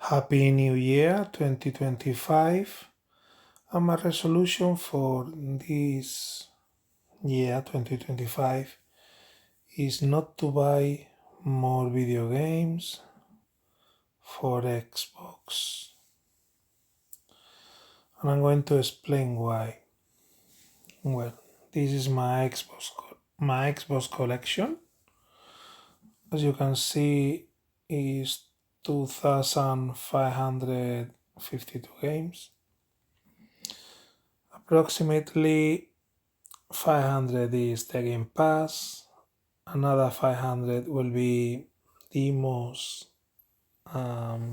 Happy New Year 2025. And my resolution for this year 2025 is not to buy more video games for Xbox. And I'm going to explain why. Well, this is my Xbox collection. As you can see, is 2,552 games. Approximately 500 is the Game Pass, another 500 will be demos,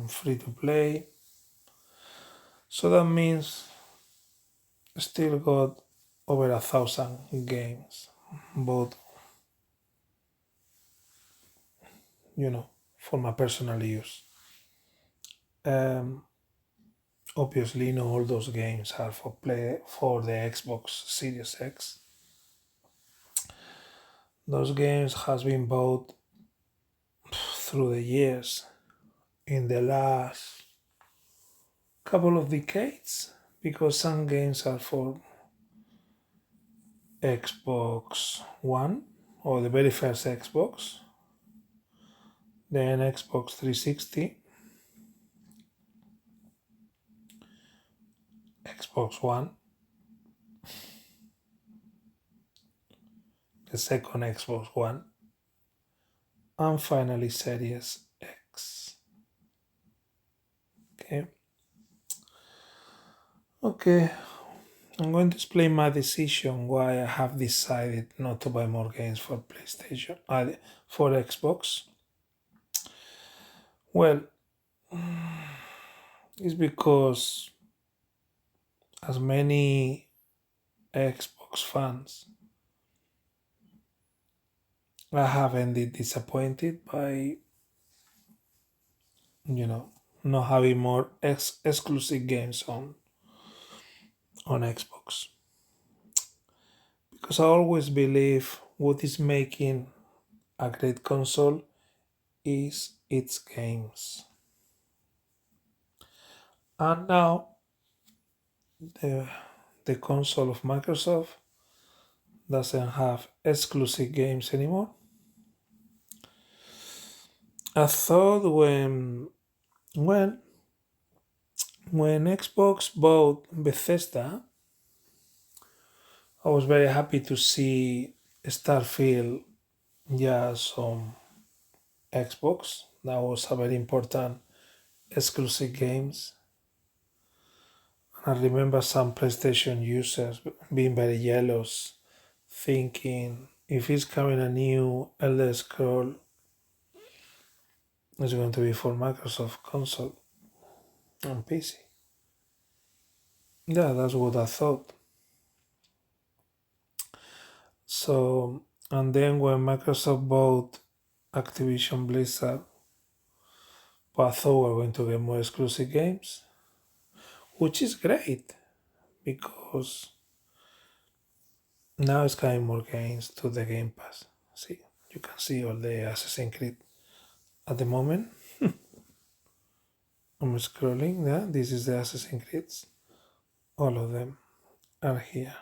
free to play. So that means still got over 1,000 games, both for my personal use. Um, Obviously, not all those games are for the Xbox Series X. Those games has been bought through the years in the last couple of decades because some games are for Xbox One or the very first Xbox, then Xbox 360, Xbox One, the second Xbox One, and finally Series X. Okay, I'm going to explain my decision why I have decided not to buy more games for PlayStation, for Xbox. Well, it's because as many Xbox fans, I have ended disappointed by, not having more exclusive games on Xbox. Because I always believe what is making a great console is its games. And now the console of Microsoft doesn't have exclusive games anymore. I thought when Xbox bought Bethesda, I was very happy to see Starfield just on Xbox. That was a very important exclusive games. I remember some PlayStation users being very jealous, thinking if it's coming a new Elder Scroll, it's going to be for Microsoft console and PC. Yeah, that's what I thought. So, and then when Microsoft bought Activision Blizzard, I thought we were going to get more exclusive games, which is great because now it's coming more games to the Game Pass. See, you can see all the Assassin's Creed at the moment. I'm scrolling. Yeah, this is the Assassin's Creed. All of them are here.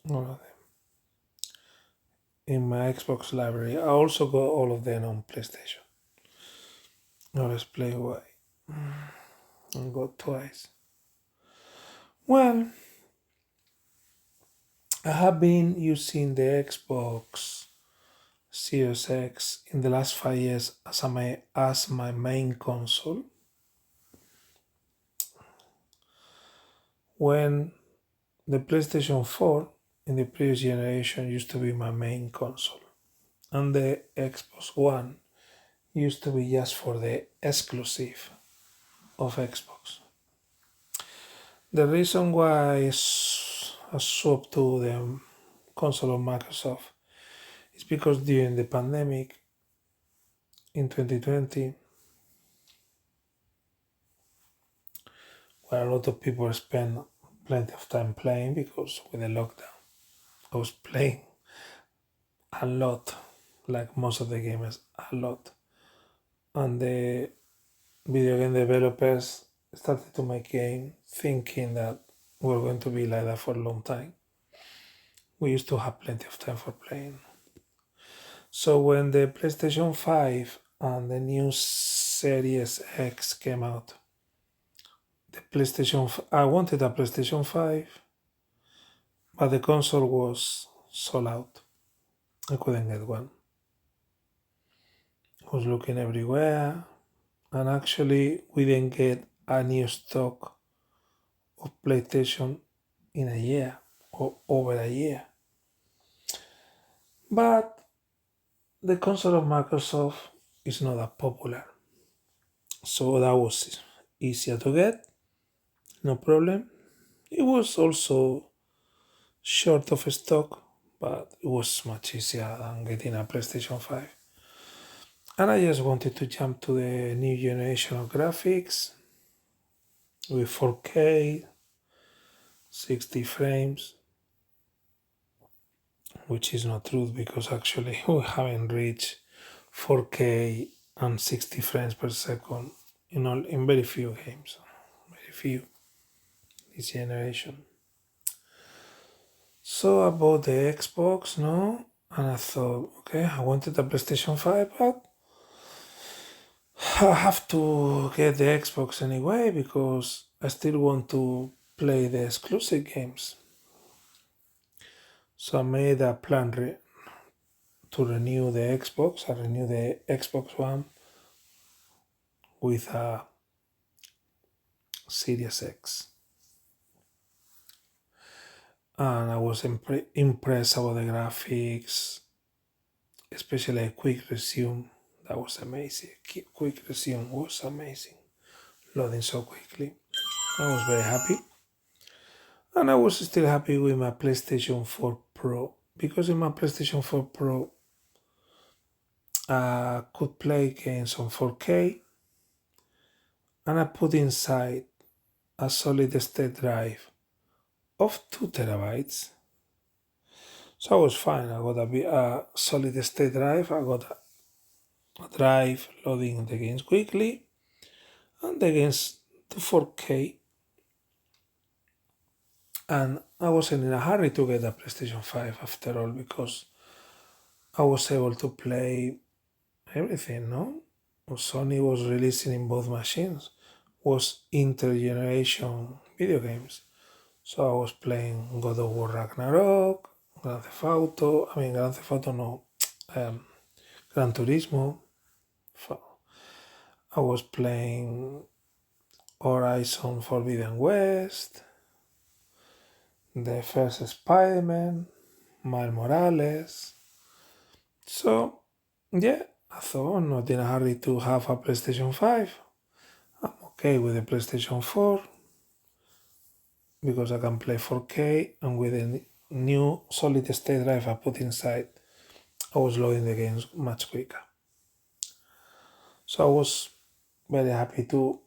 All of them in my Xbox library. I also got all of them on PlayStation. Now let's play why. I got twice. Well, I have been using the Xbox Series X in the last 5 years as my main console. When the PlayStation 4 in the previous generation used to be my main console, and the Xbox One used to be just for the exclusive of Xbox. The reason why I swapped to the console of Microsoft is because during the pandemic in 2020, where a lot of people spent plenty of time playing because with the lockdown, I was playing a lot, like most of the gamers, a lot and the video game developers started to make games thinking that we're going to be like that for a long time. We used to have plenty of time for playing. So when the PlayStation 5 and the new Series X came out, I wanted a PlayStation 5, but the console was sold out. I couldn't get one. I was looking everywhere, and actually we didn't get a new stock of PlayStation in a year or over a year. But the console of Microsoft is not that popular, so that was easier to get, no problem. It was also short of stock, but it was much easier than getting a PlayStation 5. And I just wanted to jump to the new generation of graphics with 4K, 60 frames, which is not true because actually we haven't reached 4K and 60 frames per second in very few games, very few this generation. So I bought the Xbox, no, and I thought, okay, I wanted a PlayStation 5, but I have to get the Xbox anyway because I still want to play the exclusive games. So I made a plan to renew the Xbox. I renew the Xbox One with a Series X. And I was impressed about the graphics, especially Quick Resume. That was amazing. Quick Resume was amazing. Loading so quickly. I was very happy. And I was still happy with my PlayStation 4 Pro because in my PlayStation 4 Pro I could play games on 4K and I put inside a solid state drive of 2 terabytes. So I was fine. I got a solid state drive. I got a drive loading the games quickly and the games to 4K. And I wasn't in a hurry to get a PlayStation 5 after all because I was able to play everything, no? Sony was releasing in both machines was intergeneration video games. So I was playing God of War Ragnarok, Grand Theft Auto, Grand Theft Auto no, Gran Turismo. I was playing Horizon Forbidden West, the first Spider-Man, Miles Morales. So, yeah, I thought I'm not in a hurry to have a PlayStation 5. I'm okay with the PlayStation 4 because I can play 4K and with the new solid state drive I put inside, I was loading the games much quicker. So I was very happy to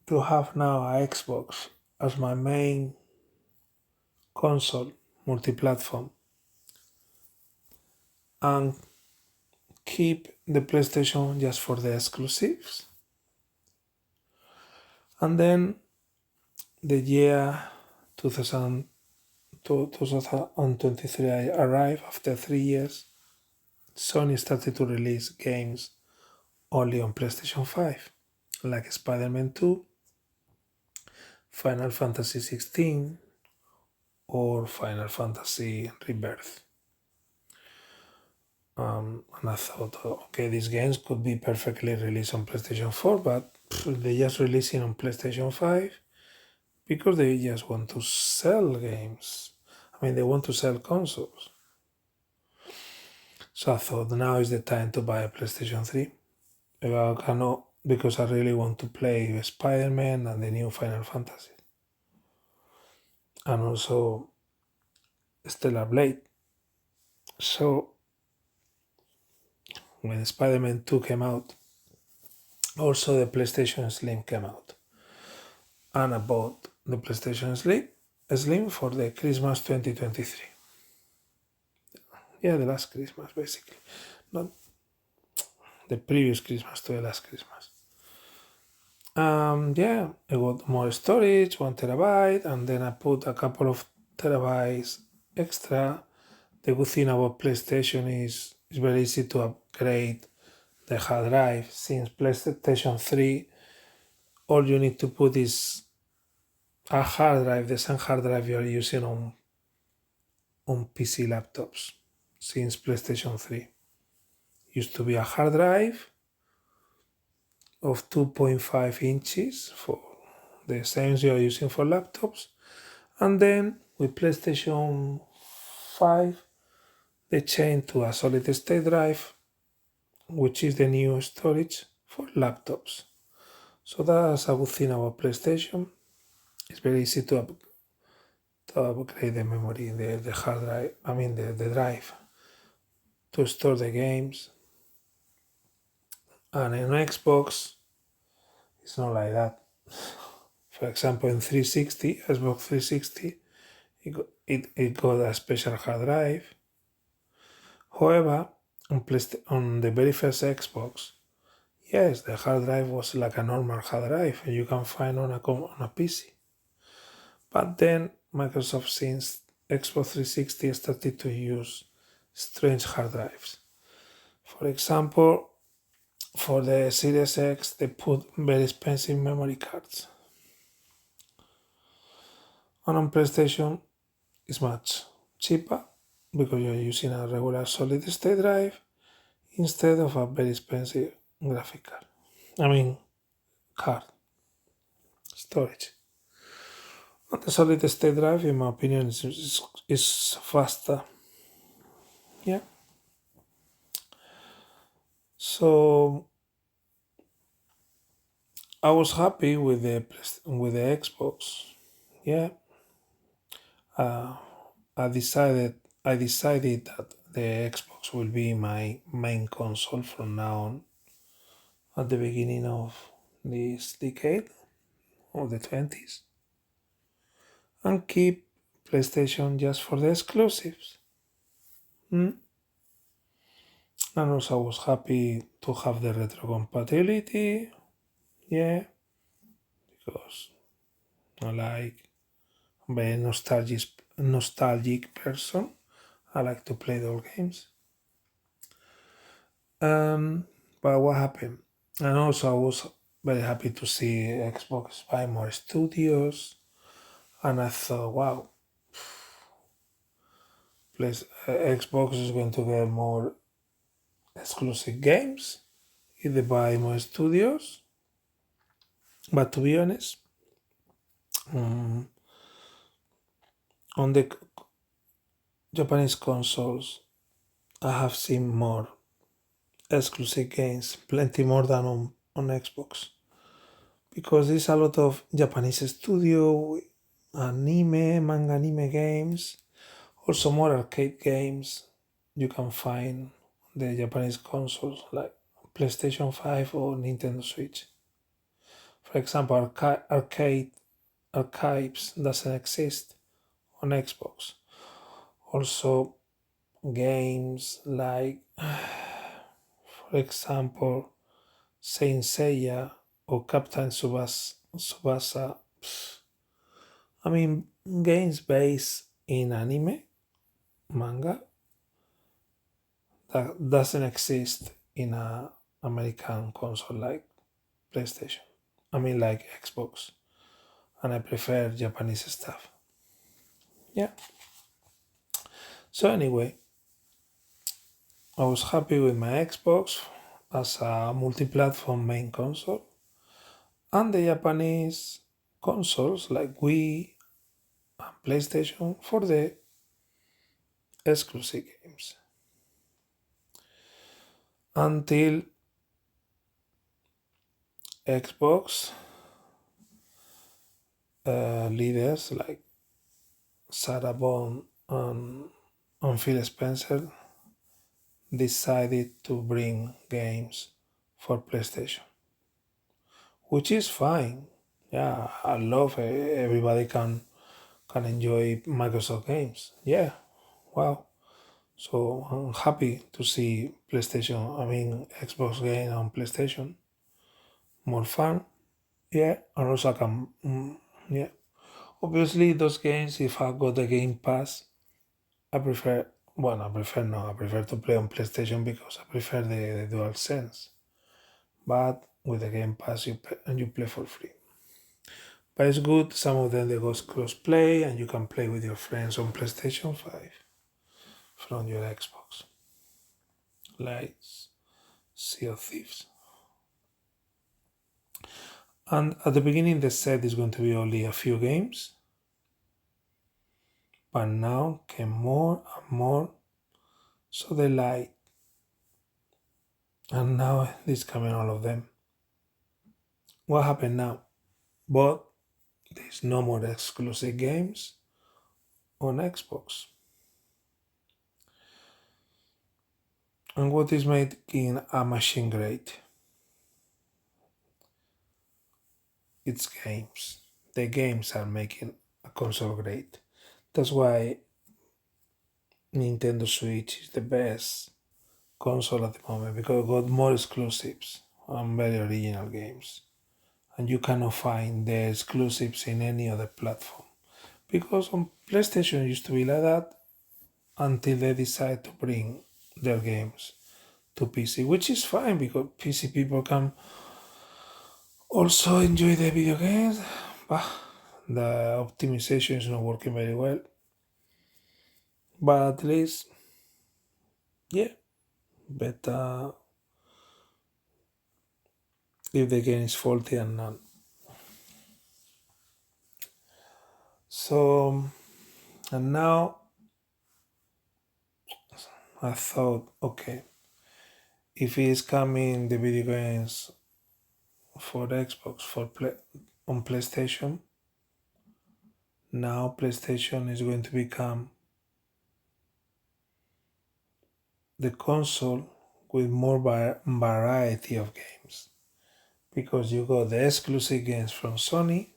have now a Xbox as my main console, multi-platform, and keep the PlayStation just for the exclusives. And then the year 2023 arrived after 3 years. Sony started to release games only on PlayStation 5, like Spider-Man 2, Final Fantasy 16, or Final Fantasy Rebirth. And I thought, okay, these games could be perfectly released on PlayStation 4, but they just releasing on PlayStation 5 because they just want to sell games. They want to sell consoles. So I thought now is the time to buy a PlayStation 3. Because I really want to play Spider-Man and the new Final Fantasy. And also Stellar Blade. So when Spider-Man 2 came out, also the PlayStation Slim came out. And I bought the PlayStation Slim for the Christmas 2023. Yeah, the last Christmas basically. Not the previous Christmas to the last Christmas. Yeah, I got more storage, 1 terabyte, and then I put a couple of terabytes extra. The good thing about PlayStation is it's very easy to upgrade the hard drive. Since PlayStation 3, all you need to put is a hard drive, the same hard drive you're using on PC laptops. Since PlayStation 3 used to be a hard drive of 2.5 inches for the same you're using for laptops, and then with PlayStation 5 they changed to a solid state drive, which is the new storage for laptops. So that's a good thing about PlayStation. It's very easy to upgrade the memory, the hard drive, I mean the drive, to store the games. And in Xbox, it's not like that. For example, in 360, Xbox 360, it got a special hard drive. However, on the very first Xbox, yes, the hard drive was like a normal hard drive you can find on a PC. But then Microsoft, since Xbox 360, started to use strange hard drives. For example, for the Series X, they put very expensive memory cards. And on PlayStation, it's much cheaper because you're using a regular solid state drive instead of a very expensive graphic card. I mean, card storage. And the solid state drive, in my opinion, is faster. Yeah. So I was happy with the Xbox. Yeah. Uh, I decided that the Xbox will be my main console from now on at the beginning of this decade of the 20s, and keep PlayStation just for the exclusives. Mm. And also I was happy to have the retro compatibility. Yeah, because I'm very nostalgic person. I like to play the old games. Um, but what happened? And also I was very happy to see Xbox buy more studios. And I thought, wow, Xbox is going to get more exclusive games if they buy more studios. But to be honest, um, on the Japanese consoles, I have seen more exclusive games, plenty more than on Xbox. Because there's a lot of Japanese studio, manga anime games, also more arcade games you can find on the Japanese consoles like PlayStation 5 or Nintendo Switch. For example, arcade archives doesn't exist on Xbox. Also, games like, for example, Saint Seiya or Captain Subasa. I mean, games based in anime, manga, that doesn't exist in a American console like PlayStation. I mean, like Xbox. And I prefer Japanese stuff. Yeah. So anyway, I was happy with my Xbox as a multi-platform main console, and the Japanese consoles like Wii and PlayStation for the exclusive games. Until Xbox leaders like Sarah Bond and Phil Spencer decided to bring games for PlayStation, which is fine. Yeah, I love it. Everybody can enjoy Microsoft games. Yeah, wow. So I'm happy to see Xbox game on PlayStation, more fun. Yeah, and also I can, yeah. Obviously, those games, if I got the Game Pass, I prefer, well, I prefer no, I prefer to play on PlayStation because I prefer the Dual Sense. But with the Game Pass, you play for free. But it's good, some of them they go cross play and you can play with your friends on PlayStation 5 from your Xbox. Like Sea of Thieves. And at the beginning, they said it's going to be only a few games, but now came more and more. So they lied, and now it's coming all of them. What happened now? But there's no more exclusive games on Xbox. And what is making a machine great? It's games. The games are making a console great. That's why Nintendo Switch is the best console at the moment because it got more exclusives and very original games. And you cannot find the exclusives in any other platform. Because on PlayStation used to be like that until they decide to bring their games to PC, which is fine because PC people can also enjoy the video games, but the optimization is not working very well. But at least, yeah, better if the game is faulty and none. So, and now I thought, okay, if it is coming the video games for Xbox on PlayStation, now PlayStation is going to become the console with more variety of games because you got the exclusive games from Sony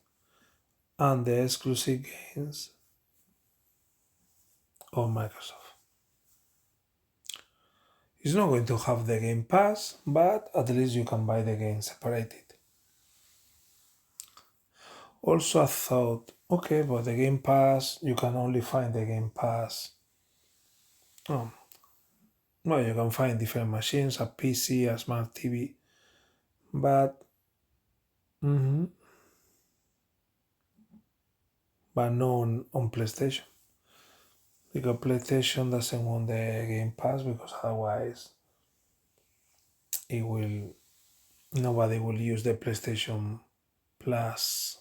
and the exclusive games of Microsoft. It's not going to have the Game Pass, but at least you can buy the game separated. Also, I thought, okay, but the Game Pass, you can only find the Game Pass. Oh, well, you can find different machines, a PC, a smart TV, but mhm, but not on PlayStation. Because PlayStation doesn't want the Game Pass because otherwise it will nobody will use the PlayStation Plus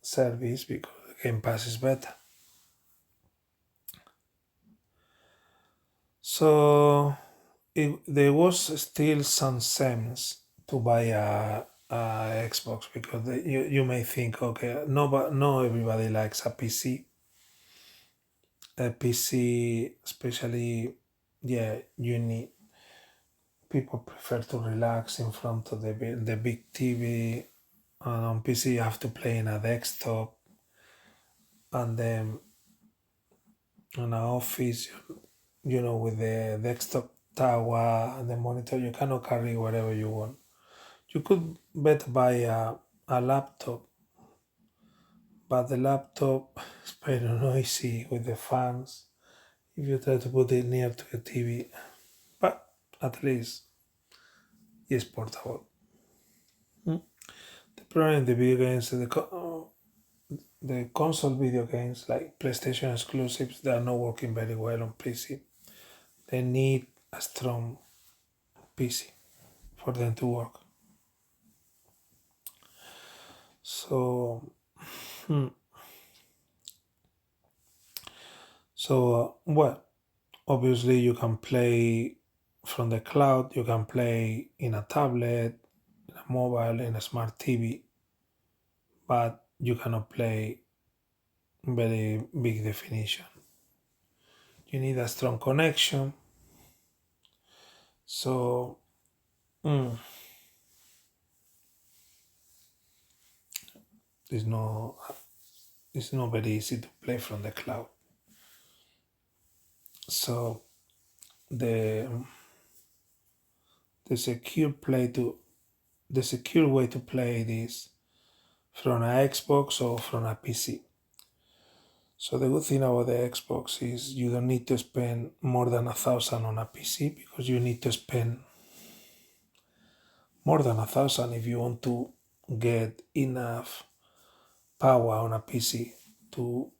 service because the Game Pass is better. So there was still some sense to buy a Xbox because you may think, okay, no, but no, everybody likes a PC. A PC, especially, yeah, you need people prefer to relax in front of the big TV. And on PC, you have to play in a desktop, and then on an office, with the desktop tower and the monitor, you cannot carry whatever you want. You could better buy a laptop, but the laptop is very noisy with the fans if you try to put it near to the TV. But at least it's portable. Mm. The problem in the video games, the console video games like PlayStation exclusives, they are not working very well on PC. They need a strong PC for them to work. So, hmm, well, obviously you can play from the cloud. You can play in a tablet, in a mobile, in a smart TV, but you cannot play very big definition. You need a strong connection. So, mm, it's not it's not very easy to play from the cloud. So the the secure play to the secure way to play this from an Xbox or from a PC. So the good thing about the Xbox is you don't need to spend more than 1,000 on a PC because you need to spend more than 1,000 if you want to get enough power on a PC to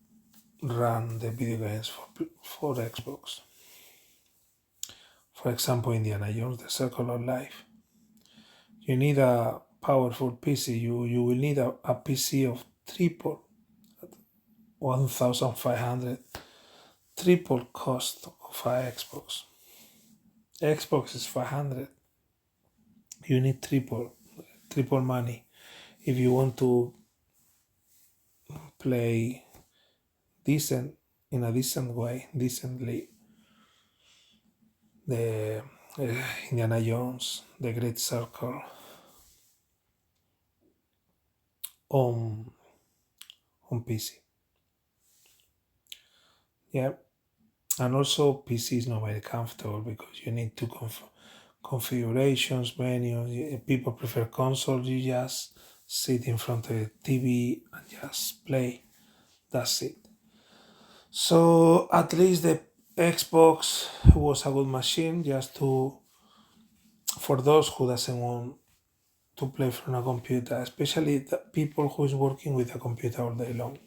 run the video games for Xbox. For example, Indiana Jones, The Circle of Life. You need a powerful PC. You will need a PC of triple 1,500, triple cost of a Xbox. Xbox is 500. You need triple money if you want to play decent in a decent way, decently. The Indiana Jones, The Great Circle on PC. Yeah, and also PC is not very comfortable because you need to configurations, menus. People prefer consoles. You just sit in front of the TV and just play. That's it. So at least the Xbox was a good machine just to for those who doesn't want to play from a computer, especially the people who is working with a computer all day long.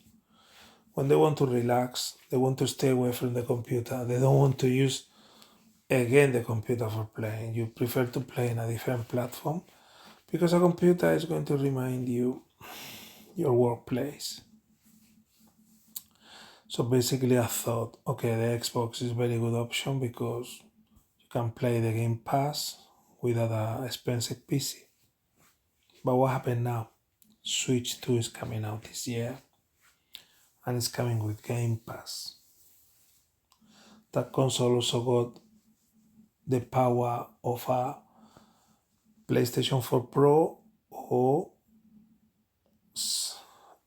When they want to relax, they want to stay away from the computer. They don't want to use again the computer for playing. You prefer to play in a different platform because a computer is going to remind you your workplace. So basically, I thought, okay, the Xbox is a very good option because you can play the Game Pass without an expensive PC. But what happened now? Switch 2 is coming out this year and it's coming with Game Pass. That console also got the power of a PlayStation 4 Pro or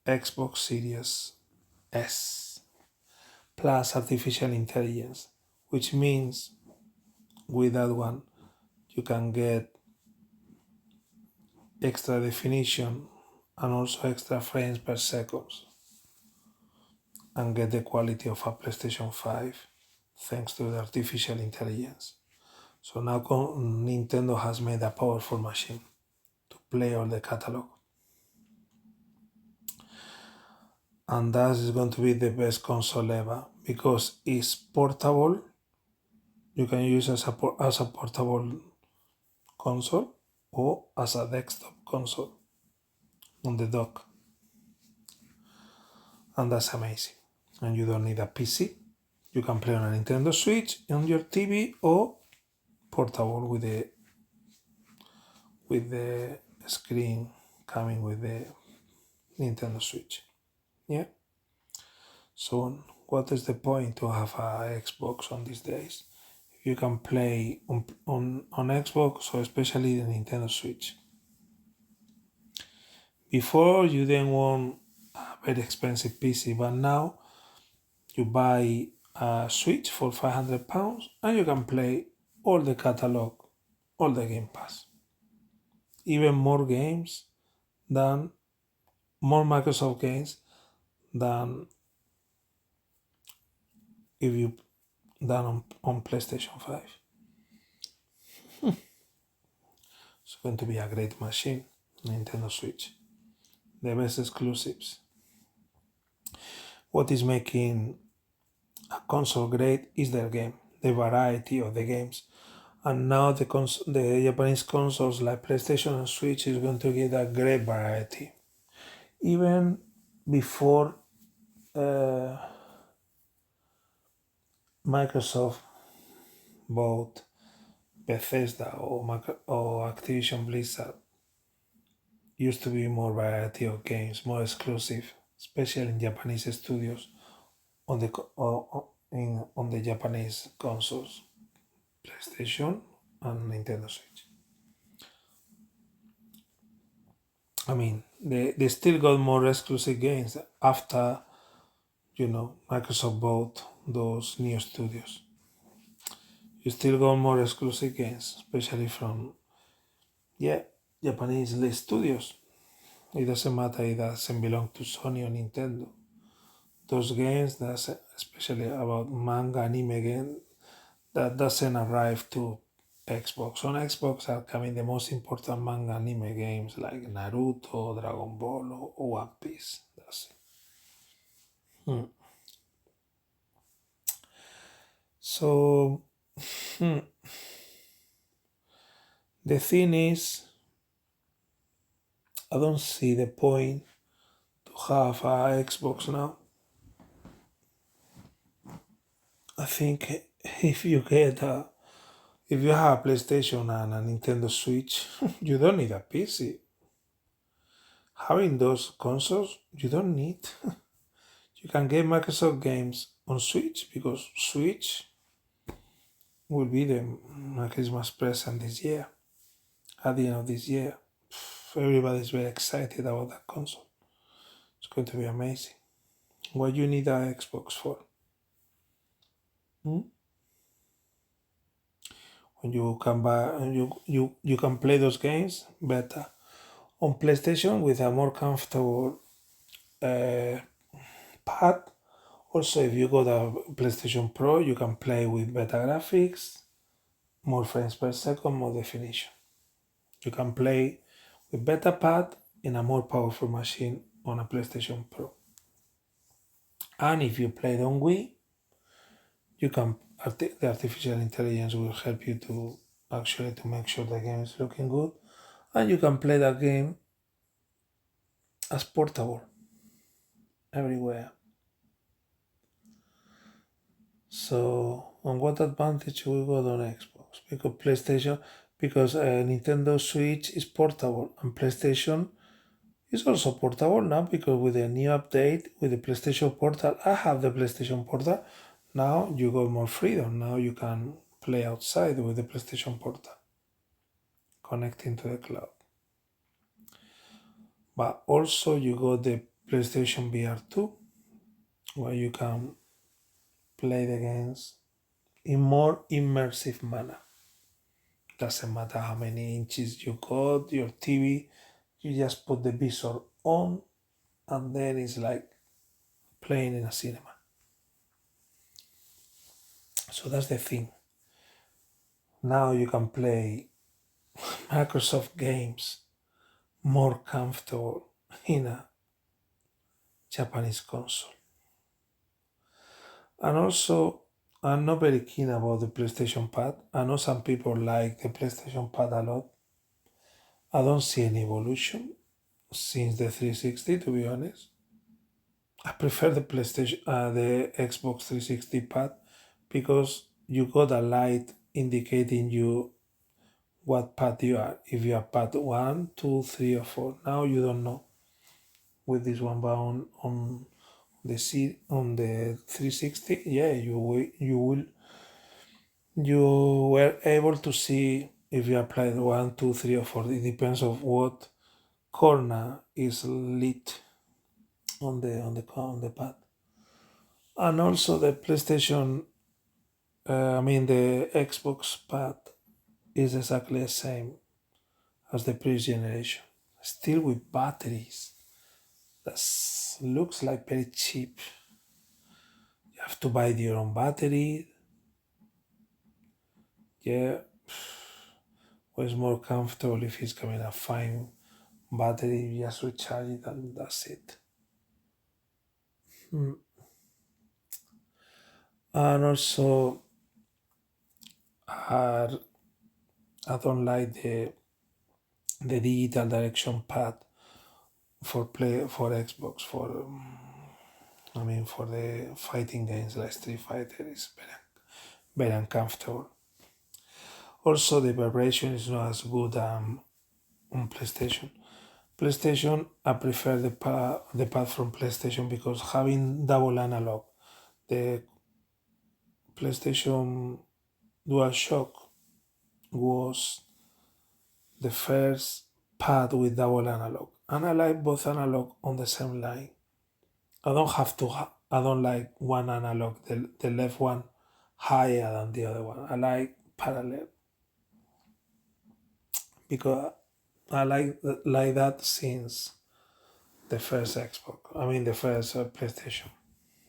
Xbox Series S plus artificial intelligence, which means with that one you can get extra definition and also extra frames per second and get the quality of a PlayStation 5 thanks to the artificial intelligence. So now Nintendo has made a powerful machine to play all the catalog. And that is going to be the best console ever because it's portable. You can use as a portable console or as a desktop console on the dock. And that's amazing. And you don't need a PC. You can play on a Nintendo Switch on your TV or portable with the screen coming with the Nintendo Switch. Yeah. So what is the point to have a Xbox on these days? If you can play on Xbox or especially the Nintendo Switch. Before you didn't want a very expensive PC, but now you buy a Switch for £500 and you can play all the catalog, all the Game Pass. Even more games than more Microsoft games than if you done on PlayStation 5. It's going to be a great machine, Nintendo Switch. The best exclusives. What is making a console great is their game, the variety of the games. And now the Japanese consoles like PlayStation and Switch is going to get a great variety. Even before Microsoft bought Bethesda or Activision Blizzard, used to be more variety of games, more exclusive, especially in Japanese studios on the Japanese consoles, PlayStation and Nintendo Switch. I mean, they still got more exclusive games after Microsoft bought those new studios. You still got more exclusive games, especially from Japanese studios. It doesn't matter, it doesn't belong to Sony or Nintendo. Those games, that's especially about manga anime game, that doesn't arrive to Xbox. On Xbox are coming the most important manga anime games like Naruto, Dragon Ball, or One Piece. That's it. Hmm. So hmm, the thing is, I don't see the point to have a Xbox now. I think if you have a PlayStation and a Nintendo Switch, you don't need a PC. Having those consoles, you don't need. You can get Microsoft games on Switch because Switch will be my Christmas present this year. At the end of this year, everybody's very excited about that console. It's going to be amazing. What you need an Xbox for? Hmm? When you can buy, you can play those games better on PlayStation with a more comfortable uh, pad. Also, if you got a PlayStation Pro, you can play with better graphics, more frames per second, more definition. You can play with better pad in a more powerful machine on a PlayStation Pro. And if you play it on Wii, you can the artificial intelligence will help you to actually to make sure the game is looking good, and you can play that game as portable everywhere. So, on what advantage we got on Xbox? Because PlayStation, because Nintendo Switch is portable, and PlayStation is also portable now because with the new update with the PlayStation Portal, I have the PlayStation Portal. Now you got more freedom. Now you can play outside with the PlayStation Portal, connecting to the cloud. But also you got the PlayStation VR 2, where you can play the games in more immersive manner. Doesn't matter how many inches you got, your TV, you just put the visor on and then it's like playing in a cinema. So that's the thing. Now you can play Microsoft games more comfortable in a Japanese console. And also, I'm not very keen about the PlayStation Pad. I know some people like the PlayStation Pad a lot. I don't see any evolution since the 360, to be honest. I prefer the Xbox 360 pad because you got a light indicating you what pad you are. If you are pad 1, 2, 3, or 4. Now you don't know with this one, but on on the 360, yeah, you were able to see if you applied 1, 2, 3, or 4. It depends of what corner is lit on the pad. And also the PlayStation, the Xbox pad is exactly the same as the previous generation, still with batteries. That looks like very cheap. You have to buy your own battery. Yeah, was more comfortable if it's coming a fine battery. You just recharge it and that's it. Mm. And also, I, I don't like the digital direction pad for Xbox for the fighting games like Street Fighter is very uncomfortable. Also, the vibration is not as good on PlayStation. PlayStation, I prefer the pad from PlayStation because having double analog, the PlayStation DualShock was the first pad with double analog, and I like both analog on the same line. I don't have to. I don't like one analog. The left one higher than the other one. I like parallel because I like that since the first Xbox. I mean the first PlayStation.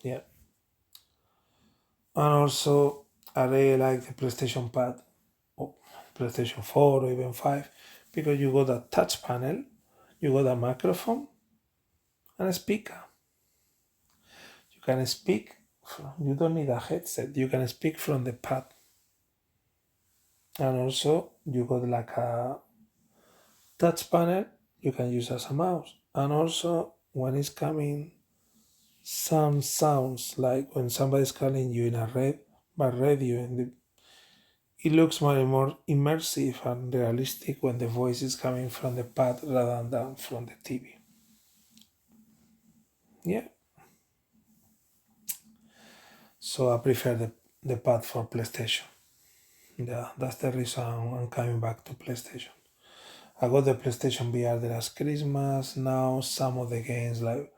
Yeah, and also I really like the PlayStation Pad, or PlayStation 4 or even 5, because you got a touch panel, you got a microphone and a speaker. You can speak. You don't need a headset. You can speak from the pad, and also you got like a touch panel. You can use as a mouse, and also when it's coming, some sounds like when somebody's calling you in a red by radio, and it looks more and more immersive and realistic when the voice is coming from the pad rather than from the TV. Yeah, so I prefer the pad for PlayStation. Yeah, that's the reason I'm coming back to PlayStation. I got the PlayStation VR the last Christmas. Now some of the games like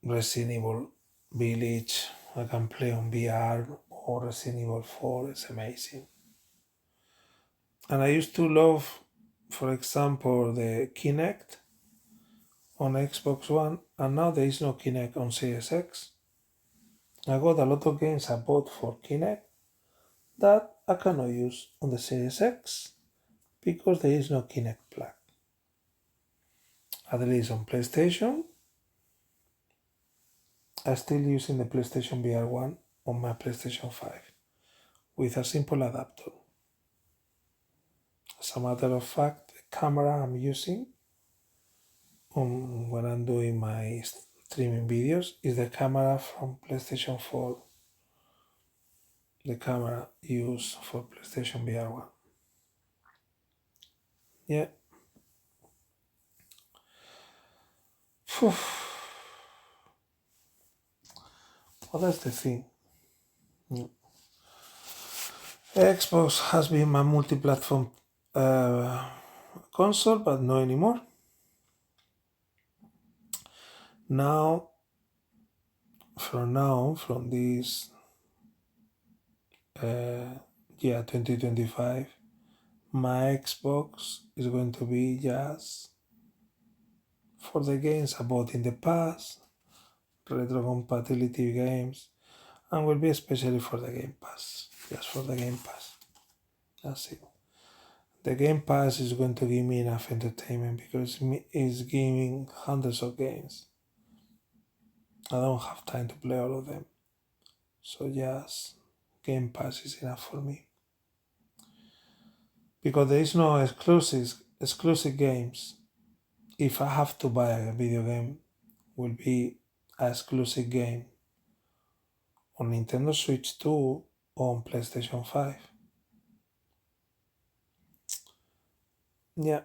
Resident Evil Village I can play on VR, or Resident Evil 4 is amazing. And I used to love, for example, the Kinect on Xbox One, and now there is no Kinect on Series X. I got a lot of games I bought for Kinect that I cannot use on the Series X because there is no Kinect plug. At least on PlayStation, I'm still using the PlayStation VR 1 on my PlayStation 5 with a simple adapter. As a matter of fact, the camera I'm using when I'm doing my streaming videos is the camera from PlayStation 4, the camera used for PlayStation VR 1. Yeah. Phew. Well, that's the thing. Xbox has been my multi-platform uh, console, but not anymore. Now, from this uh, year 2025, my Xbox is going to be just for the games I bought in the past, retro compatibility games, and will be especially for the Game Pass. Just for the Game Pass. That's it. The Game Pass is going to give me enough entertainment because it's giving hundreds of games. I don't have time to play all of them. So just Game Pass is enough for me. Because there is no exclusive games. If I have to buy a video game, will be an exclusive game on Nintendo Switch 2 or on PlayStation 5. Yeah,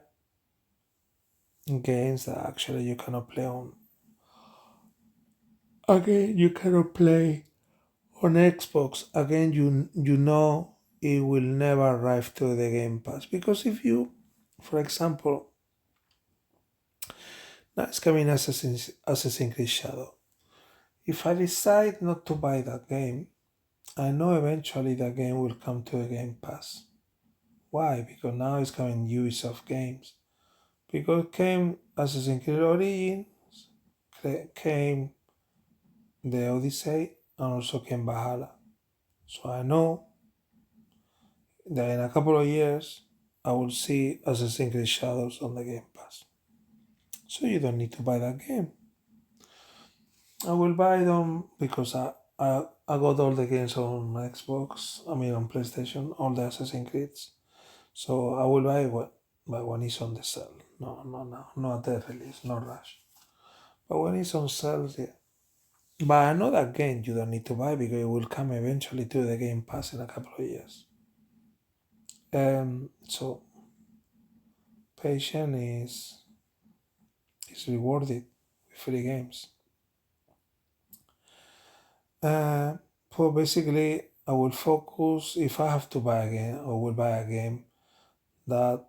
games that actually you cannot play on. Again, you cannot play on Xbox. Again, you know it will never arrive to the Game Pass because if you, for example, now it's coming Assassin's Creed Shadow. If I decide not to buy that game, I know eventually that game will come to the Game Pass. Why? Because now it's coming Ubisoft games. Because came Assassin's Creed Origins, came the Odyssey, and also came Valhalla. So I know that in a couple of years I will see Assassin's Creed Shadows on the Game Pass. So you don't need to buy that game. I will buy them because I got all the games on Xbox, I mean on PlayStation, all the Assassin's Creeds. So I will buy when it's on the sale. No, not at the release, no rush. But when it's on sale, yeah. But I know that game you don't need to buy because it will come eventually to the Game Pass in a couple of years. So patience is rewarded with free games. Uh, so basically, I will focus if I have to buy a game. I will buy a game that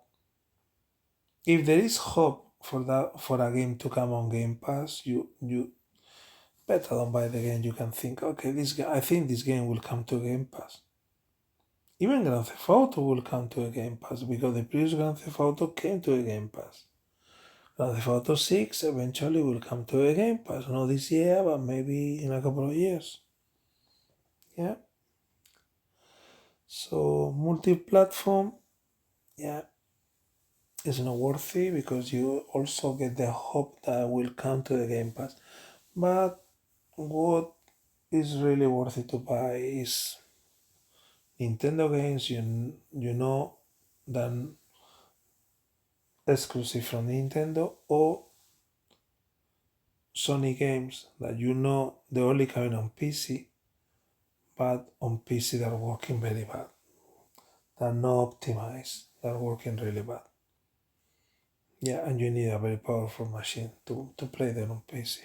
if there is hope for a game to come on Game Pass, you better than buy the game. You can think, okay, I think this game will come to Game Pass. Even Grand Theft Auto will come to a Game Pass because the previous Grand Theft Auto came to a Game Pass. Grand Theft Auto 6 eventually will come to a Game Pass. Not this year, but maybe in a couple of years. Yeah. So multi-platform, yeah, it's not worthy because you also get the hope that will come to the Game Pass. But what is really worthy to buy is Nintendo games you know that exclusive from Nintendo, or Sony games that you know they're only coming on PC, but on PC they're working very bad. They're not optimized. They're working really bad. Yeah, and you need a very powerful machine to play them on PC.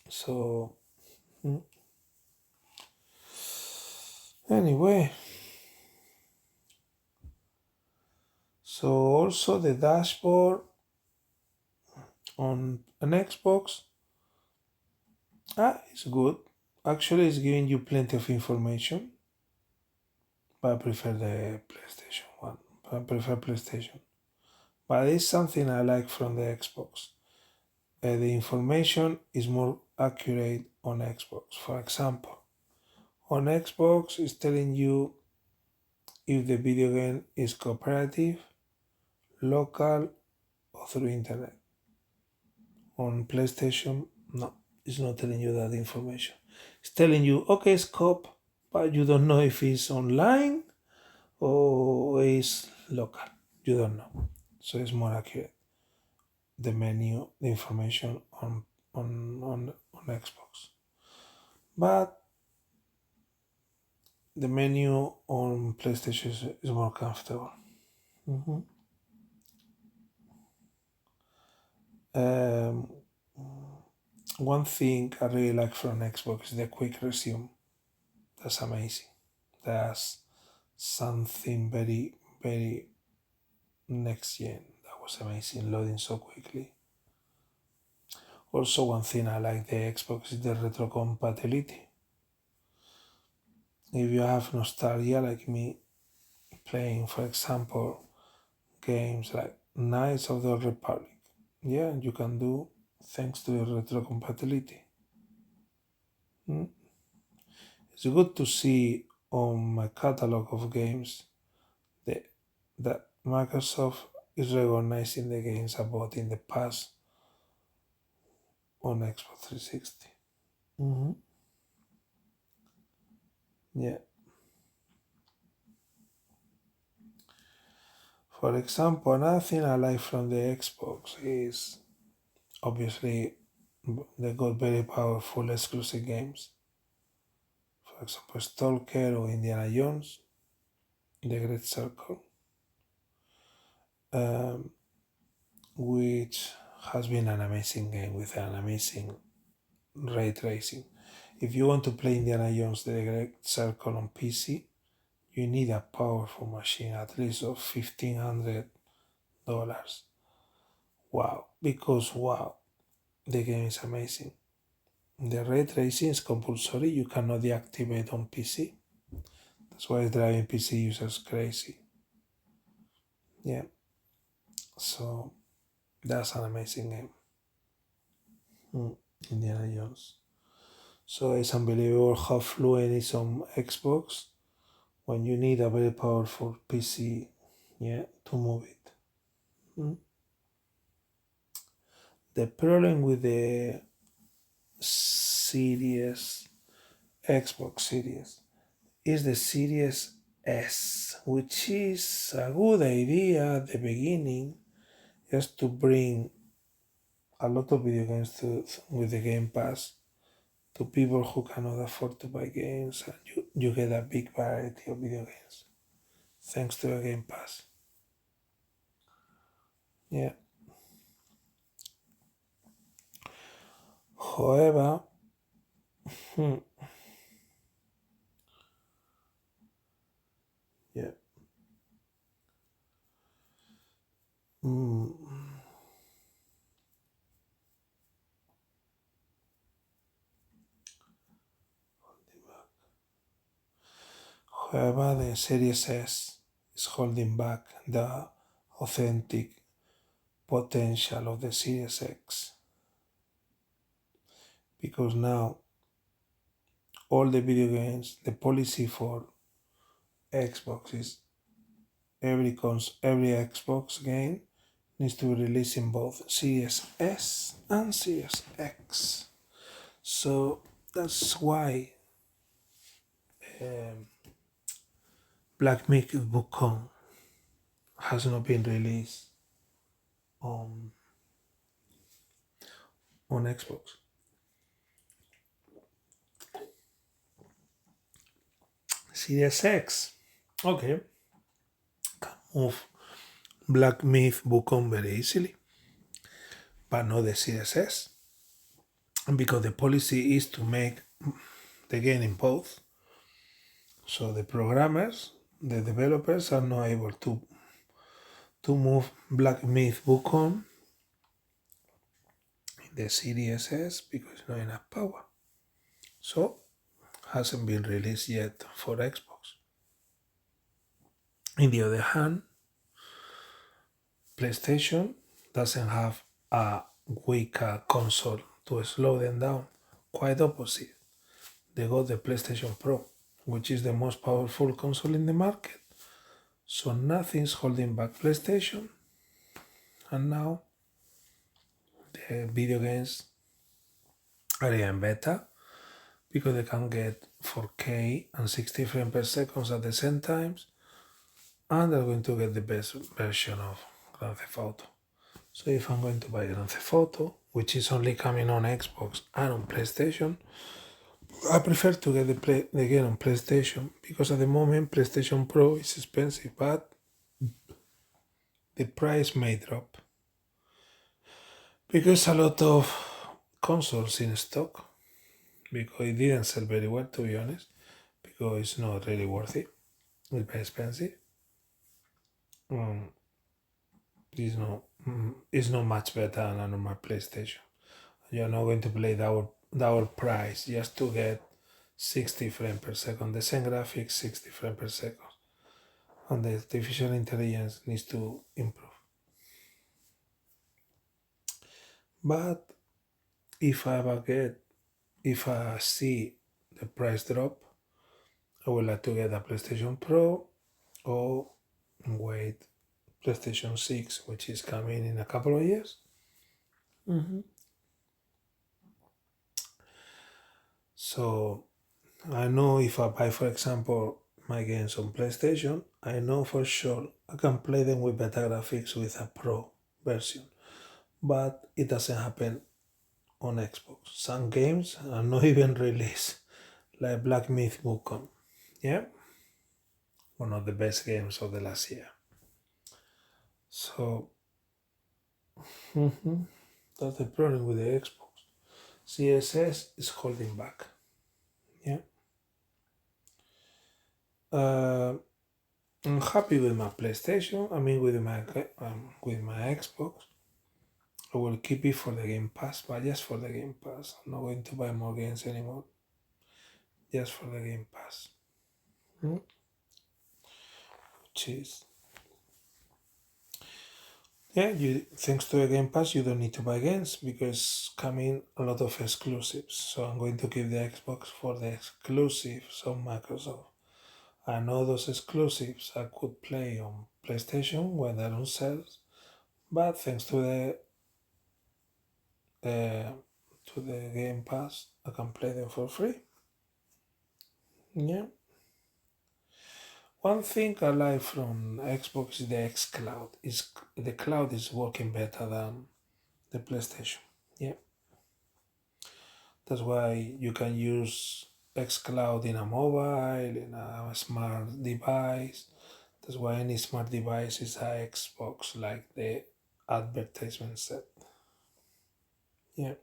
So anyway, so also the dashboard on an Xbox, it's good. Actually, it's giving you plenty of information, but I prefer the PlayStation One. I prefer PlayStation. But it's something I like from the Xbox. The information is more accurate on Xbox. For example, on Xbox, it's telling you if the video game is cooperative, local, or through internet. On PlayStation, no, it's not telling you that information. It's telling you, okay, it's coop, but you don't know if it's online or it's local. You don't know. So it's more accurate. The menu, the information on Xbox. But the menu on PlayStation is more comfortable. Mhm. Um, One thing I really like from Xbox is the quick resume. That's amazing. That's something very, very next gen. That was amazing, loading so quickly. Also, one thing I like the Xbox is the retro compatibility. If you have nostalgia like me, playing, for example, games like Knights of the Old Republic, yeah, you can do thanks to the retro compatibility. Mm. It's good to see on my catalog of games that, that Microsoft is recognizing the games I bought in the past on Xbox 360. Hmm. Yeah. For example, another thing I like from the Xbox is obviously they got very powerful exclusive games. For example, Stalker or Indiana Jones, The Great Circle, um, which has been an amazing game with an amazing ray tracing. If you want to play Indiana Jones The Great Circle on PC, you need a powerful machine, at least of $1,500. Wow, because wow, the game is amazing. The ray tracing is compulsory, you cannot deactivate on PC. That's why it's driving PC users crazy. Yeah, so that's an amazing game. Indiana Jones. So it's unbelievable how fluent it is on Xbox when you need a very powerful PC, yeah, to move it. Mm. The problem with the Series, Xbox Series, is the Series S, which is a good idea at the beginning, just to bring a lot of video games with the Game Pass to people who cannot afford to buy games, and you get a big variety of video games thanks to a Game Pass. Yeah. However, hmm, yeah, mm, However, the Series S is holding back the authentic potential of the Series X because now all the video games, the policy for Xbox is every Xbox game needs to be released in both Series S and Series X. So that's why um, Black Myth Wukong has not been released on Xbox. Series X, okay, can move Black Myth Wukong very easily, but not the Series S, because the policy is to make the game in both. So the programmers, the developers are not able to move Black Myth Wukong in the Series S because it's not enough power. So hasn't been released yet for Xbox. On the other hand, PlayStation doesn't have a weaker console to slow them down. Quite opposite. They got the PlayStation Pro, which is the most powerful console in the market. So nothing's holding back PlayStation. And now the video games are even better because they can get 4K and 60 frames per second at the same time, and they're going to get the best version of Grand Theft Auto. So if I'm going to buy Grand Theft Auto, which is only coming on Xbox and on PlayStation, I prefer to get the game on PlayStation because at the moment PlayStation Pro is expensive, but the price may drop because a lot of consoles in stock, because it didn't sell very well, to be honest, because it's not really worth it. It's very expensive. It's not much better than a normal PlayStation. You're not going to play double price just to get 60 frames per second. The same graphics, 60 frames per second. And the artificial intelligence needs to improve. But if I see the price drop, I would like to get a PlayStation Pro or wait PlayStation 6, which is coming in a couple of years. So I know if I buy, for example, my games on PlayStation, I know for sure I can play them with better graphics with a Pro version. But it doesn't happen on Xbox. Some games are not even released, like Black Myth Wukong. Yeah? One of the best games of the last year. So, that's the problem with the Xbox. CSS is holding back. Yeah? I'm happy with my PlayStation. I mean, with my Xbox. I will keep it for the Game Pass, but just for the Game Pass. I'm not going to buy more games anymore. Just for the Game Pass. Which is, yeah, thanks to the Game Pass, you don't need to buy games because coming a lot of exclusives. So I'm going to keep the Xbox for the exclusives of Microsoft. I know those exclusives I could play on PlayStation when they're on sales, but thanks to the Game Pass, I can play them for free. Yeah. One thing I like from Xbox is the xCloud. The cloud is working better than the PlayStation. Yeah. That's why you can use xCloud in a mobile, in a smart device. That's why any smart device is a Xbox, like the advertisement said. Yeah.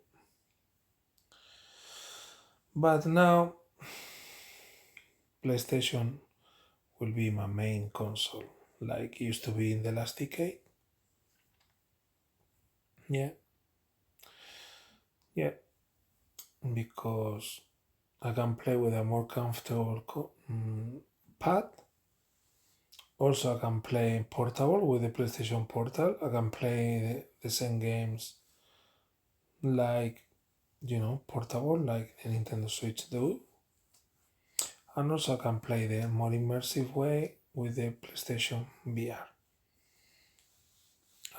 But now PlayStation will be my main console, like it used to be in the last decade. Yeah. Yeah. Because I can play with a more comfortable pad. Also, I can play portable with the PlayStation Portal. I can play the same games like, portable, like the Nintendo Switch do. And also, I can play the more immersive way with the PlayStation VR.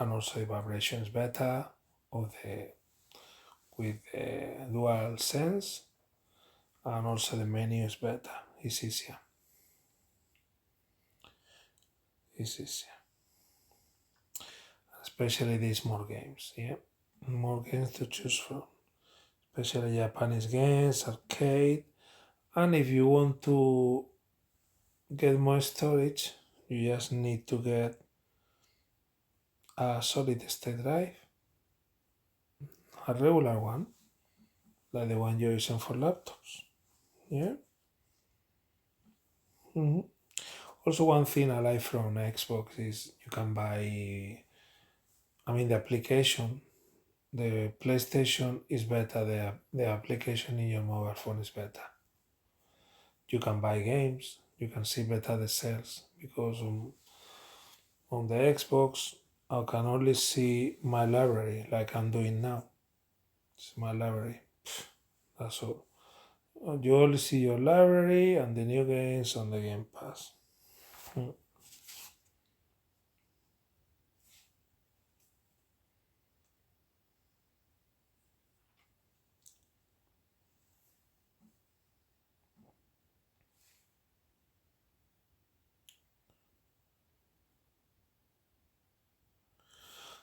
And also, the vibration is better of the with the dual sense, and also the menu is better. It's easier. It's easier. Especially these more games, yeah. More games to choose from. Especially Japanese games, arcade. And if you want to get more storage, you just need to get a solid state drive, a regular one, like the one you're using for laptops. Yeah. hmm Also, one thing I like from Xbox is you can buy. I mean, the application, the PlayStation is better. The application in your mobile phone is better. You can buy games. You can see better the sales because on the Xbox I can only see my library like I'm doing now. It's my library. That's all. You only see your library and the new games on the Game Pass. Mm.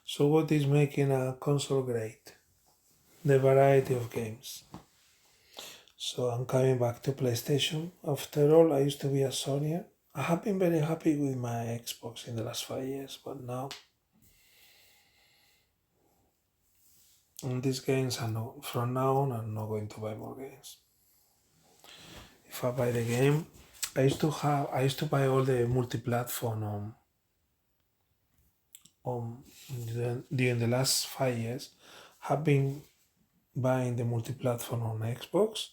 So what is making a console great? The variety of games. So I'm coming back to PlayStation. After all, I used to be a Sonyer. I have been very happy with my Xbox in the last 5 years, but now on these games, from now on, I'm not going to buy more games. If I buy the game, I used to buy all the multi-platform on during the last 5 years. Have been buying the multi-platform on Xbox,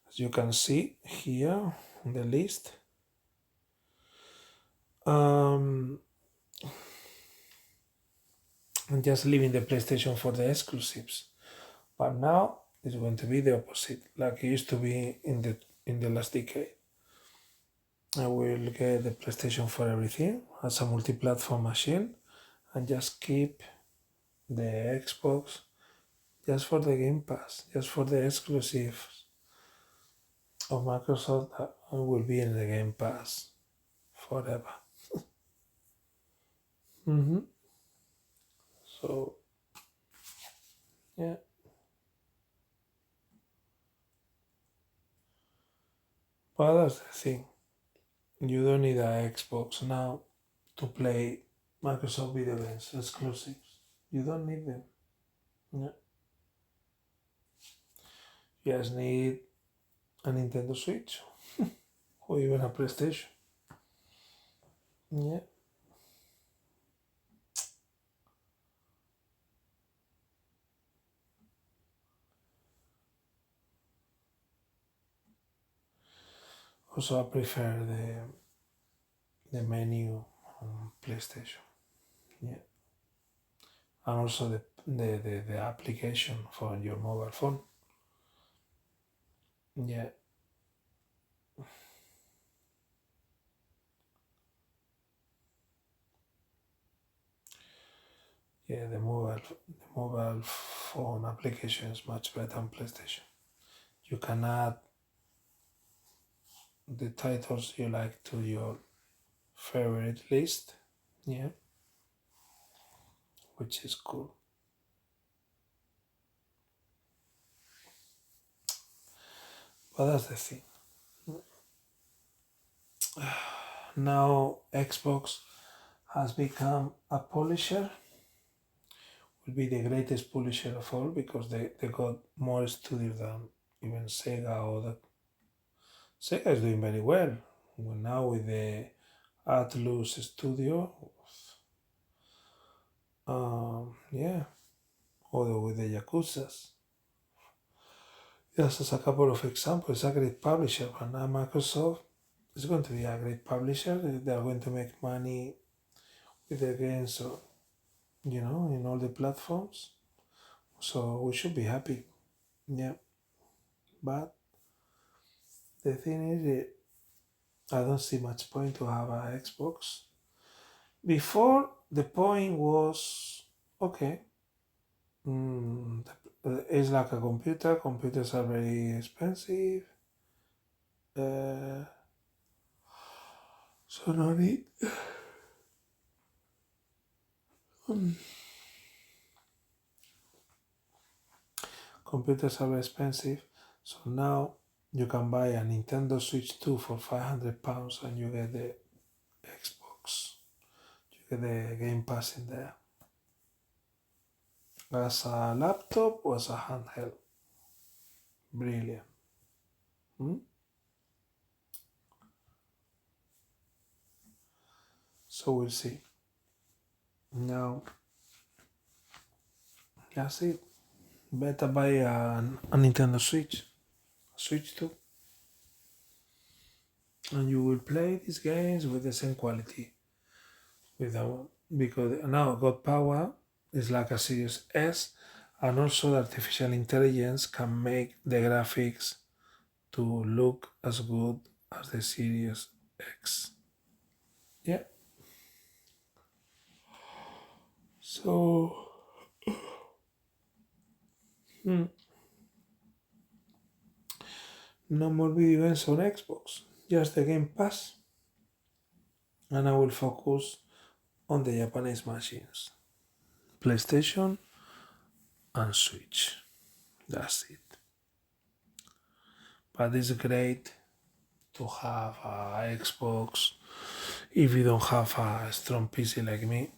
as you can see here on the list. Um, and just leaving the PlayStation for the exclusives. But now it's going to be the opposite, like it used to be in the last decade. I will get the PlayStation for everything as a multi-platform machine, and just keep the Xbox just for the Game Pass, just for the exclusives of Microsoft that will be in the Game Pass forever. hmm So yeah, but that's the thing. You don't need an Xbox now to play Microsoft video games exclusives. You don't need them. Yeah. You just need a Nintendo Switch or even a PlayStation. Yeah. Also, I prefer the menu on PlayStation. Yeah. And also the application for your mobile phone. Yeah. Yeah, the mobile phone application is much better on PlayStation. You can add the titles you like to your favorite list. Yeah, which is cool. But that's the thing. Now Xbox has become a publisher, will be the greatest publisher of all because they got more studios than even Sega or that. Sega is doing very well. Now with the Atlus studio, yeah, or with the Yakuzas. Just as a couple of examples, a great publisher, but now Microsoft it's going to be a great publisher. They are going to make money with the games, so, in all the platforms. So we should be happy. Yeah. But the thing is, I don't see much point to have a Xbox. Before, the point was okay. It's like a computer. Computers are very expensive. Uh, so no need. Computers are very expensive. So now you can buy a Nintendo Switch 2 for £500 and you get the Xbox. You get the Game Pass in there. As a laptop or as a handheld. Brilliant. Hmm? So we'll see. Now, that's it. Better buy a Nintendo Switch 2, and you will play these games with the same quality. Because now God Power is like a Series S, and also the artificial intelligence can make the graphics to look as good as the Series X. Yeah. So, no more video games on Xbox, just the Game Pass, and I will focus on the Japanese machines, PlayStation and Switch. That's it. But it's great to have a Xbox if you don't have a strong PC like me.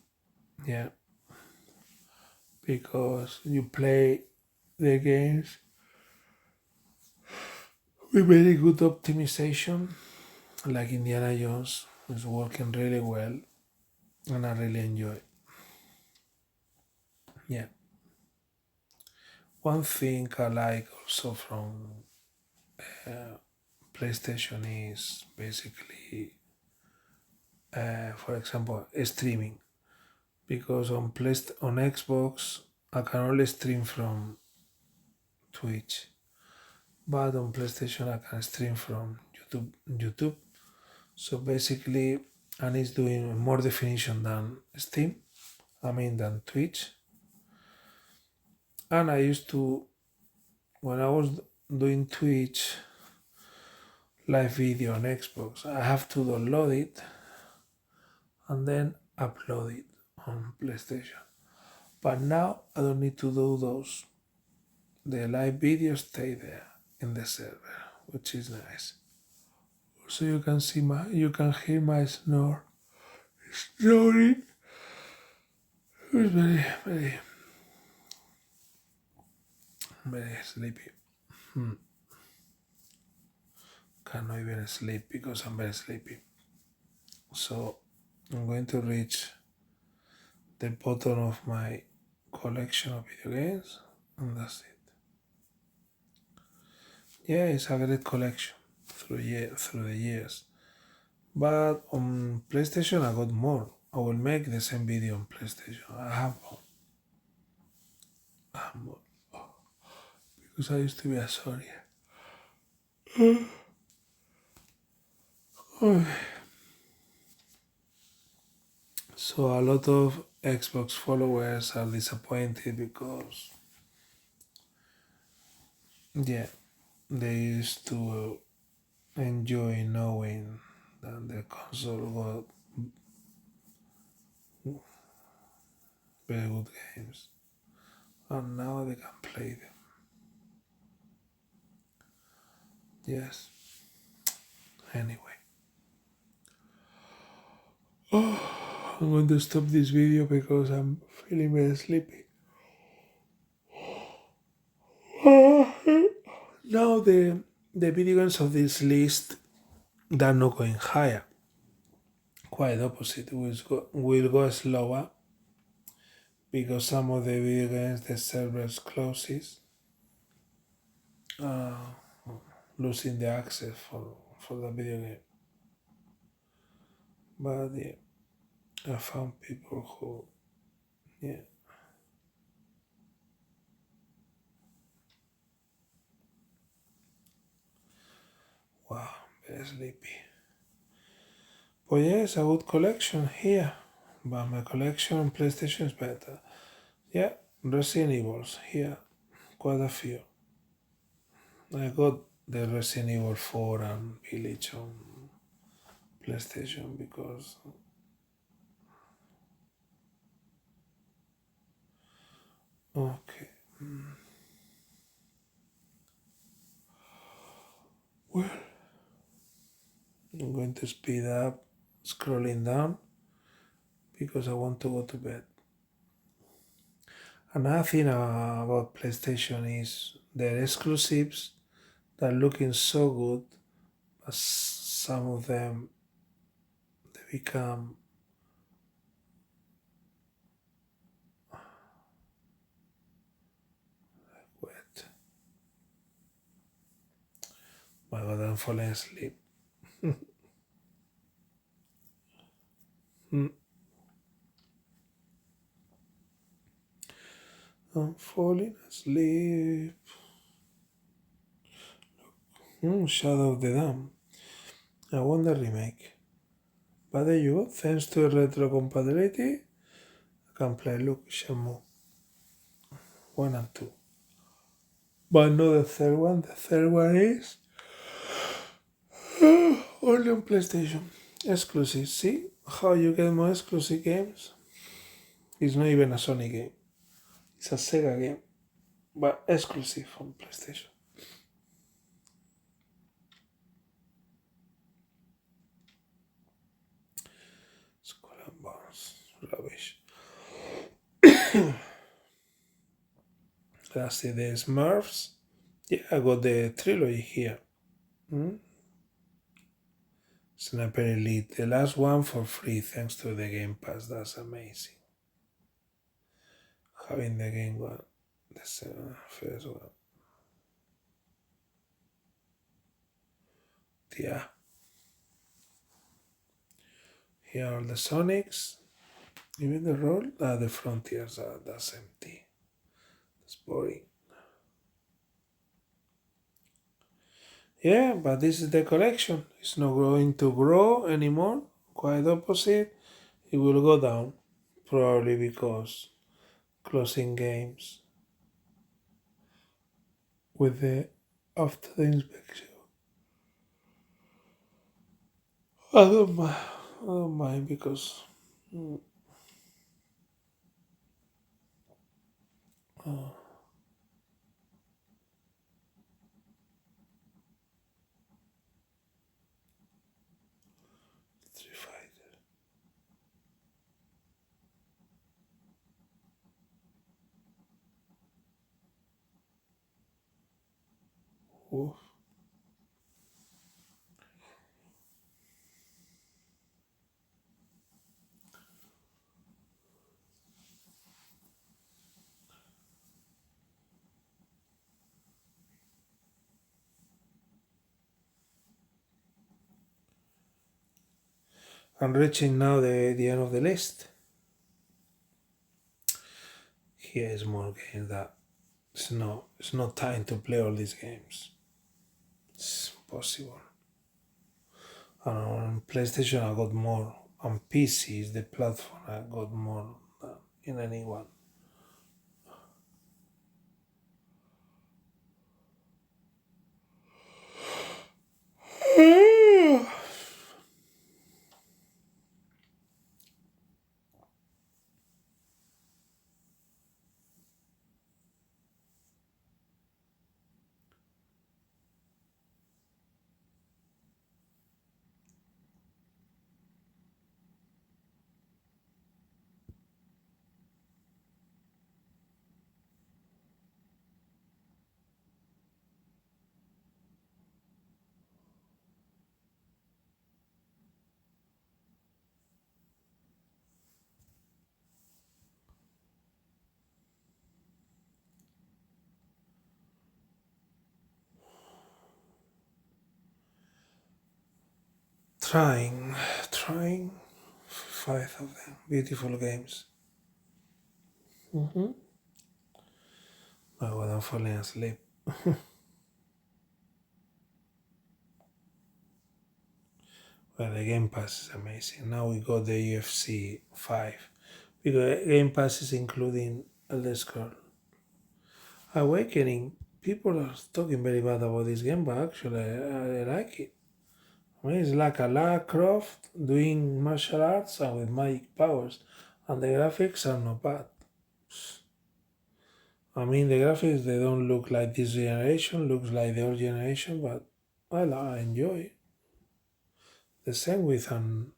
Yeah, because you play the games with very good optimization, like Indiana Jones is working really well, and I really enjoy it. Yeah. One thing I like also from PlayStation is basically, for example, streaming. Because on Xbox I can only stream from Twitch, but on PlayStation I can stream from YouTube. So basically, and it's doing more definition than Steam. I mean than Twitch. And I used to, when I was doing Twitch live video on Xbox, I have to download it and then upload it on PlayStation. But now I don't need to do those. The live videos stay there in the server, which is nice. So you can hear my snoring. It's very, very, very sleepy. Cannot even sleep because I'm very sleepy. So I'm going to reach the bottom of my collection of video games, and that's it. Yeah, it's a great collection through the years. But on PlayStation, I got more. I will make the same video on PlayStation. I have more because I used to be a Sony. So a lot of Xbox followers are disappointed because, yeah, they used to enjoy knowing that the console got very good games, and now they can play them. Yes. Anyway, I'm going to stop this video because I'm feeling very sleepy. Now the video games of this list, they're not going higher. Quite opposite. Will go slower because some of the video games the servers closes, uh, losing the access for the video game. But yeah, I found people who, yeah. Wow, very sleepy. But yeah, it's a good collection here. But my collection on PlayStation is better. Yeah, Resident Evils here, quite a few. I got the Resident Evil 4 and Village on PlayStation because, okay, well, I'm going to speed up scrolling down because I want to go to bed. Another thing about PlayStation is their exclusives that are looking so good, but some of them they become wet. My God, I'm falling asleep. Hmm, I'm falling asleep. Shadow of the Dam. I want the remake. But there you go. Thanks to retro compatibility, I can play look Shenmue 1 and 2. But not the third one. The third one is only on PlayStation. Exclusive. See how you get more exclusive games? It's not even a Sony game. It's a Sega game. But exclusive on PlayStation. Skull and Bones. Rubbish. That's it. The Smurfs. Yeah, I got the trilogy here. Hmm? Sniper Elite, the last one for free thanks to the Game Pass. That's amazing. Having the game one, the first one. Yeah, here are the Sonics. Even the roll, the Frontiers, that's empty. That's boring. Yeah, but this is the collection. It's not going to grow anymore. Quite opposite. It will go down. Probably because closing games with the after the inspection. I don't mind. I don't mind because mm, uh, Street Fighter. Oof. I'm reaching now the end of the list. Here is more games that it's not time to play all these games. It's impossible. And on PlayStation I got more. On PC is the platform I got more than in anyone. Trying. 5 of them. Beautiful games. Oh, God, I'm falling asleep. Well, the Game Pass is amazing. Now we got the UFC 5. Because Game Pass is including Elder Scroll. Awakening. People are talking very bad about this game, but actually I like it. I mean, it's like a Lara Croft doing martial arts and with magic powers. And the graphics are not bad. I mean, the graphics, they don't look like this generation, looks like the old generation, but I enjoy it. The same with an...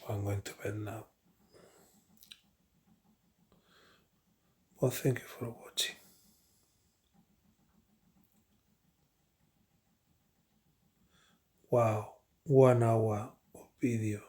I'm going to bed now. Well, thank you for watching. Wow, 1 hour of video.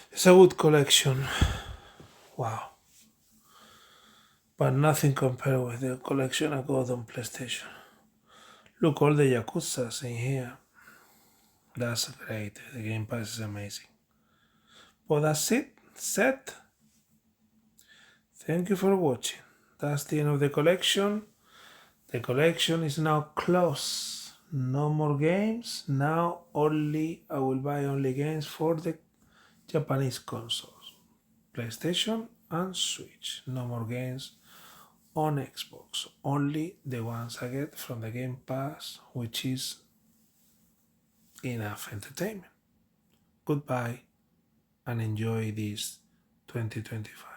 It's a good collection. Wow. But nothing compared with the collection I got on PlayStation. Look, all the Yakuzas in here. That's great. The Game Pass is amazing. Well, that's it. Set. Thank you for watching. That's the end of the collection. The collection is now closed. No more games. Now I will buy only games for the Japanese consoles. PlayStation and Switch. No more games on Xbox. Only the ones I get from the Game Pass, which is enough entertainment. Goodbye and enjoy this 2025.